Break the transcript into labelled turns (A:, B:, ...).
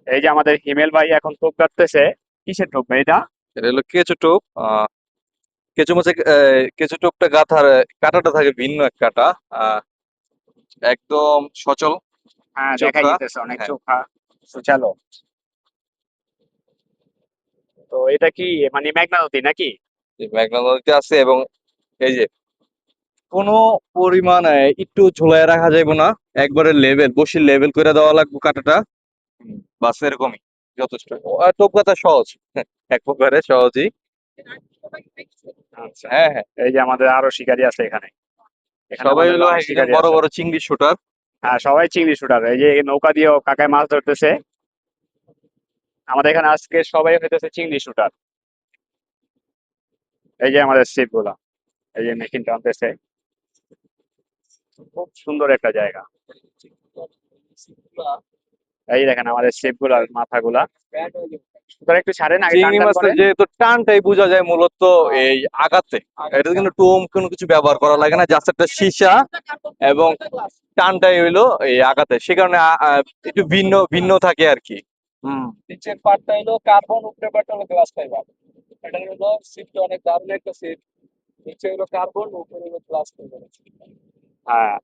A: এই যে আমাদের হিমেল ভাই এখন টোপ কাটতেছে। কিসের টোপ ভাই এটা?
B: এটা হলো কেঁচো টোপ। কেঁচো মাছে কেঁচো টোপটা গাথার কাঁটাটা থাকে ভিন্ন এক কাঁটা। আহ, একদম সচল
A: হ্যাঁ, দেখা
B: চোখা।
A: যেতেছে অনেক
B: হ্যাঁ,
A: চোখা সুচালো। তো এটা কি মানে মেঘনা নদী নাকি?
B: এই মেঘনা নদীতে আছে এবং এই যে কোনো পরিমাণ একটু ঝুলায় রাখা যাইব না, একবারে লেভেল বসির লেভেল করে দেওয়া লাগবে কাঁটাটা। বাস এরকমই যথেষ্ট। আর টোপ গাথা সহজ, এক প্রকারে সহজই।
A: আচ্ছা।
B: হ্যাঁ, হ্যাঁ।
A: এই যে আমাদের আরো শিকারী আছে এখানে। এখানে
B: সবাই
A: আমাদের
B: হলো
A: অনেক
B: এখানে
A: শিকারী
B: বড়
A: আছে।
B: বড় চিংড়ি শুটার।
A: হ্যাঁ, সবাই চিংড়ি শুটার। এই যে নৌকা দিয়েও কাকায় মাছ ধরতেছে। আমাদের এখানে আজকে সবাই হইতেছে চিংড়ি শুটার। এই যে আমাদের শিপ গুলা, এই যে মেশিন টানতেছে। খুব সুন্দর একটা জায়গা। এই দেখেন আমাদের শিপ গুলার মাথাগুলা। তোরা একটু ছাড়েন, আগে টান
B: চিংড়ি
A: টান
B: মাছের
A: করেন।
B: যেহেতু টানটাই বোঝা যায় মূলত এই আগাতে। এটা কিন্তু টোম কোনো কিছু ব্যবহার করা লাগে না, জাস্ট একটা সীসা এবং টানটাই হইলো এই আগাতে, সে কারণে একটু ভিন্ন ভিন্ন থাকে আর কি।
A: হুম।
B: নিচের পার্টটা হলো কার্বন, উপরের পার্টটা হলো গ্লাস ফাইবার। এটা হলো সিটটা অনেক দারুণ একটা সিট। নিচে হলো কার্বন, উপরে হলো গ্লাস ফাইবার।
A: হ্যাঁ,